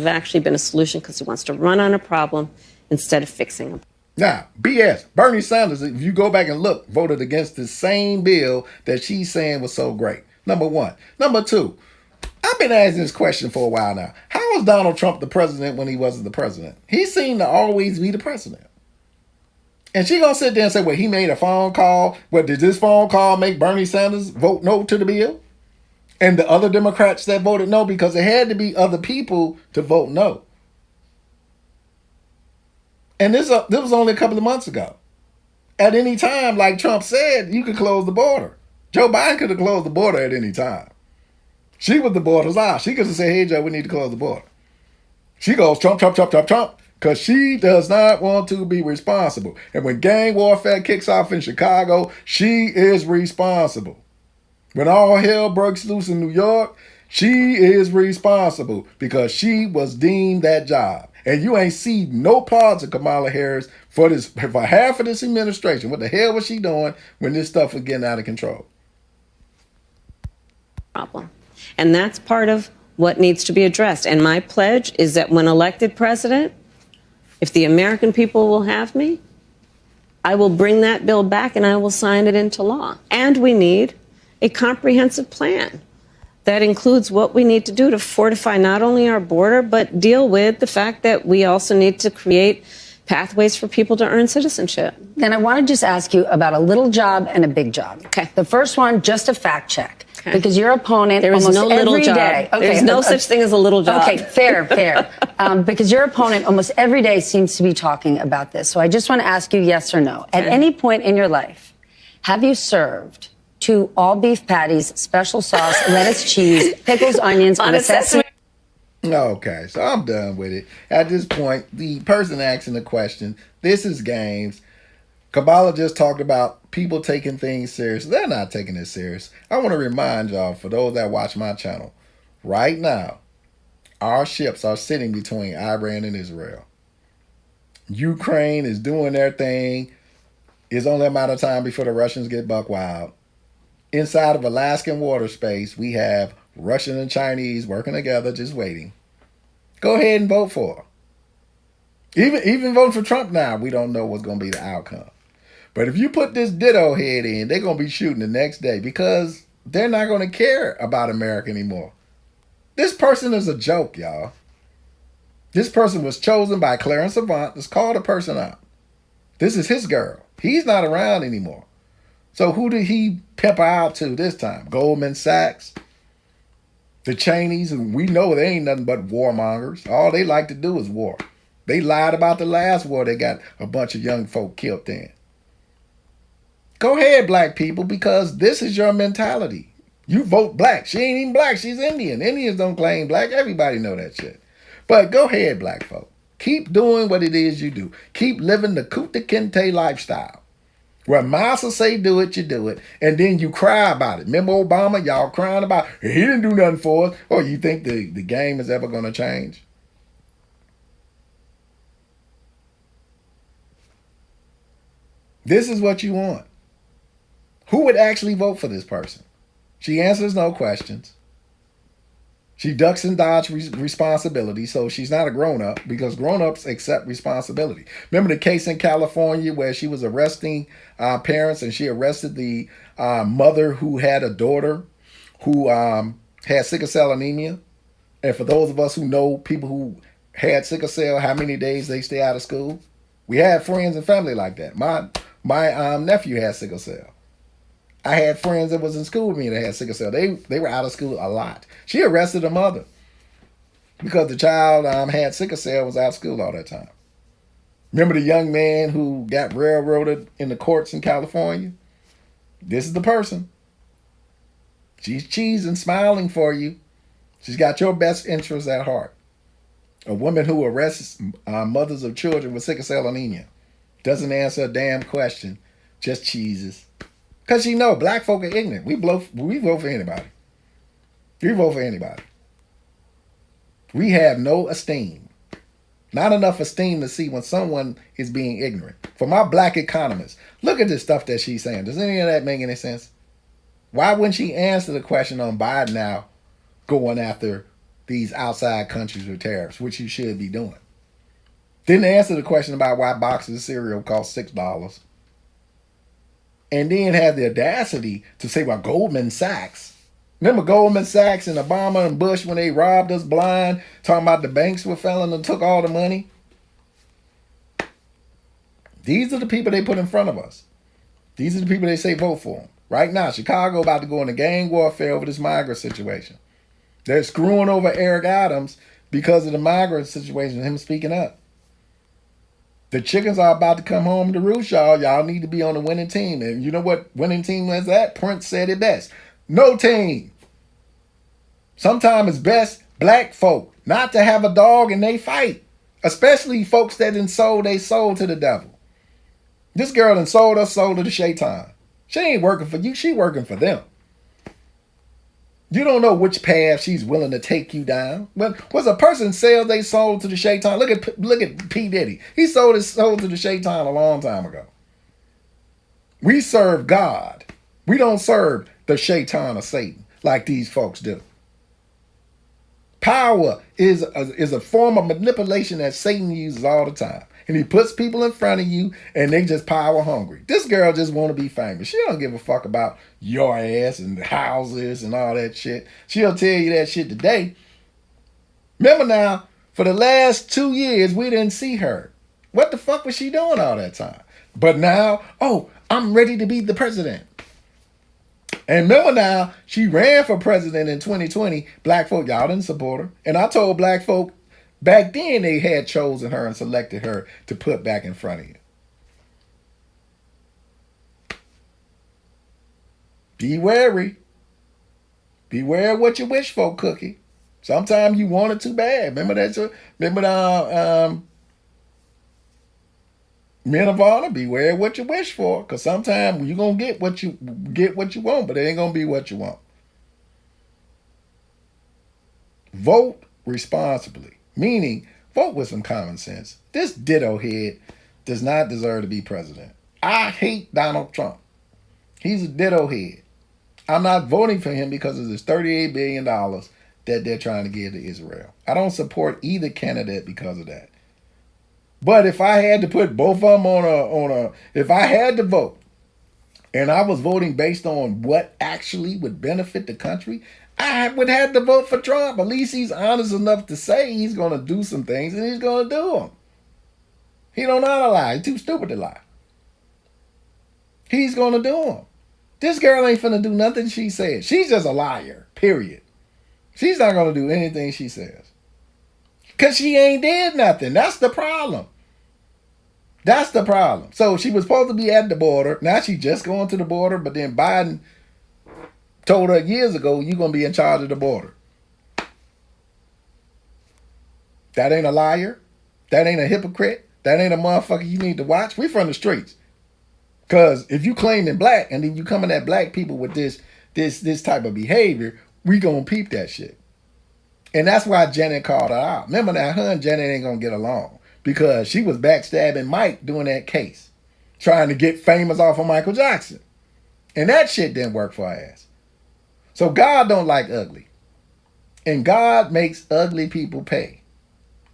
actually been a solution because he wants to run on a problem instead of fixing them. Now, BS. Bernie Sanders, if you go back and look, voted against the same bill that she's saying was so great. Number one. Number two, I've been asking this question for a while now. How was Donald Trump the president when he wasn't the president? He seemed to always be the president. And she gonna sit there and say, well, he made a phone call. Well, did this phone call make Bernie Sanders vote no to the bill? And the other Democrats that voted no, because it had to be other people to vote no. And this was only a couple of months ago. At any time, like Trump said, you could close the border. Joe Biden could have closed the border at any time. She was the border's eye. She could have said, hey, Joe, we need to close the border. She goes, Trump, Trump, Trump, Trump, Trump, because she does not want to be responsible. And when gang warfare kicks off in Chicago, she is responsible. When all hell breaks loose in New York, she is responsible because she was deemed that job. And you ain't see no parts of Kamala Harris for half of this administration. What the hell was she doing when this stuff was getting out of control? Problem. And that's part of what needs to be addressed. And my pledge is that when elected president, if the American people will have me, I will bring that bill back and I will sign it into law. And we need a comprehensive plan that includes what we need to do to fortify not only our border, but deal with the fact that we also need to create pathways for people to earn citizenship. Then I want to just ask you about a little job and a big job. Okay. The first one, just a fact check. Okay. Because your opponent there is almost no little every job. day. Okay, there's no such thing as a little job. Okay, fair. Because your opponent almost every day seems to be talking about this. So I just want to ask you yes or no. At any point in your life, have you served 2 all beef patties, special sauce, lettuce, cheese, pickles, onions on a sesame? Okay, so I'm done with it. At this point, the person asking the question, this is games. Kamala just talked about people taking things serious. They're not taking it serious. I want to remind y'all, for those that watch my channel, right now, our ships are sitting between Iran and Israel. Ukraine is doing their thing. It's only a matter of time before the Russians get buck wild. Inside of Alaskan water space, we have Russian and Chinese working together, just waiting. Go ahead and vote for her. Even vote for Trump now, we don't know what's going to be the outcome. But if you put this ditto head in, they're going to be shooting the next day because they're not going to care about America anymore. This person is a joke, y'all. This person was chosen by Clarence Avant. Let's call the person out. This is his girl. He's not around anymore. So who did he pepper out to this time? Goldman Sachs? The Chinese? And we know they ain't nothing but warmongers. All they like to do is war. They lied about the last war they got a bunch of young folk killed in. Go ahead, black people, because this is your mentality. You vote black. She ain't even black. She's Indian. Indians don't claim black. Everybody know that shit. But go ahead, black folk. Keep doing what it is you do. Keep living the Kunta Kinte lifestyle. Where Massa say do it, you do it. And then you cry about it. Remember Obama? Y'all crying about, he didn't do nothing for us. Or you think the game is ever going to change? This is what you want. Who would actually vote for this person? She answers no questions. She ducks and dodges responsibility, so she's not a grown-up because grown-ups accept responsibility. Remember the case in California where she was arresting parents and she arrested the mother who had a daughter who had sickle cell anemia? And for those of us who know people who had sickle cell, how many days they stay out of school? We had friends and family like that. My nephew had sickle cell. I had friends that was in school with me that had sickle cell. They were out of school a lot. She arrested her mother because the child had sickle cell, was out of school all that time. Remember the young man who got railroaded in the courts in California? This is the person. She's cheesing, smiling for you. She's got your best interests at heart. A woman who arrests mothers of children with sickle cell anemia. Doesn't answer a damn question. Just cheeses. Because you know, black folk are ignorant. We vote for anybody. We vote for anybody. We have no esteem. Not enough esteem to see when someone is being ignorant. For my black economists, look at this stuff that she's saying. Does any of that make any sense? Why wouldn't she answer the question on Biden now going after these outside countries with tariffs, which you should be doing. Didn't answer the question about why boxes of cereal cost $6. And then had the audacity to say, well, Goldman Sachs. Remember Goldman Sachs and Obama and Bush when they robbed us blind, talking about the banks were failing and took all the money? These are the people they put in front of us. These are the people they say vote for them. Right now, Chicago about to go into gang warfare over this migrant situation. They're screwing over Eric Adams because of the migrant situation, him speaking up. The chickens are about to come home to roost, y'all. Y'all need to be on the winning team. And you know what winning team was that? Prince said it best. No team. Sometimes it's best black folk not to have a dog and they fight. Especially folks that done sold their soul to the devil. This girl done sold her soul to the shaitan. She ain't working for you. She working for them. You don't know which path she's willing to take you down. But was a person sell their soul to the shaitan? Look at P. Diddy. He sold his soul to the shaitan a long time ago. We serve God. We don't serve the shaitan or Satan like these folks do. Power is a form of manipulation that Satan uses all the time. And he puts people in front of you and they just power hungry. This girl just want to be famous. She don't give a fuck about your ass and the houses and all that shit. She'll tell you that shit today. Remember now, for the last 2 years, we didn't see her. What the fuck was she doing all that time? But now, oh, I'm ready to be the president. And remember now, she ran for president in 2020. Black folk, y'all didn't support her. And I told black folk, back then they had chosen her and selected her to put back in front of you. Be wary. Beware what you wish for, Cookie. Sometimes you want it too bad. Remember that? Remember the Men of Honor? Beware what you wish for, because sometimes you're gonna get what you want, but it ain't gonna be what you want. Vote responsibly. Meaning, vote with some common sense. This ditto head does not deserve to be president. I hate Donald Trump. He's a ditto head. I'm not voting for him because of this $38 billion that they're trying to give to Israel. I don't support either candidate because of that. But if I had to put both of them if I had to vote, and I was voting based on what actually would benefit the country, I would have to vote for Trump. At least he's honest enough to say he's going to do some things, and he's going to do them. He don't know how to lie. He's too stupid to lie. He's going to do them. This girl ain't finna do nothing she says. She's just a liar, period. She's not going to do anything she says. Because she ain't did nothing. That's the problem. That's the problem. So she was supposed to be at the border. Now she's just going to the border, but then Biden told her years ago, you're going to be in charge of the border. That ain't a liar. That ain't a hypocrite. That ain't a motherfucker you need to watch. We from the streets. Because if you claiming black and then you coming at black people with this type of behavior, we going to peep that shit. And that's why Janet called her out. Remember that her and Janet ain't going to get along because she was backstabbing Mike doing that case, trying to get famous off of Michael Jackson. And that shit didn't work for her ass. So God don't like ugly. And God makes ugly people pay.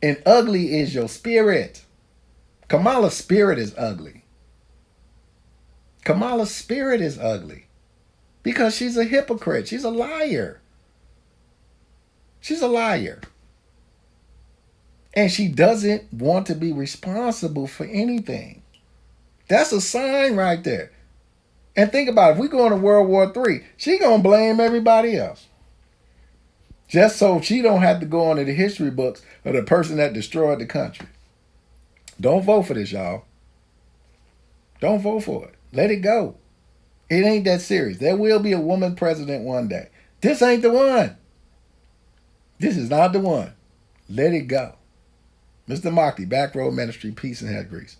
And ugly is your spirit. Kamala's spirit is ugly. Kamala's spirit is ugly. Because she's a hypocrite. She's a liar. She's a liar. And she doesn't want to be responsible for anything. That's a sign right there. And think about it, if we go into World War III, she gonna blame everybody else. Just so she don't have to go into the history books of the person that destroyed the country. Don't vote for this, y'all. Don't vote for it. Let it go. It ain't that serious. There will be a woman president one day. This ain't the one. This is not the one. Let it go. Mr. Mockney, Back Road Ministry, peace and head grease.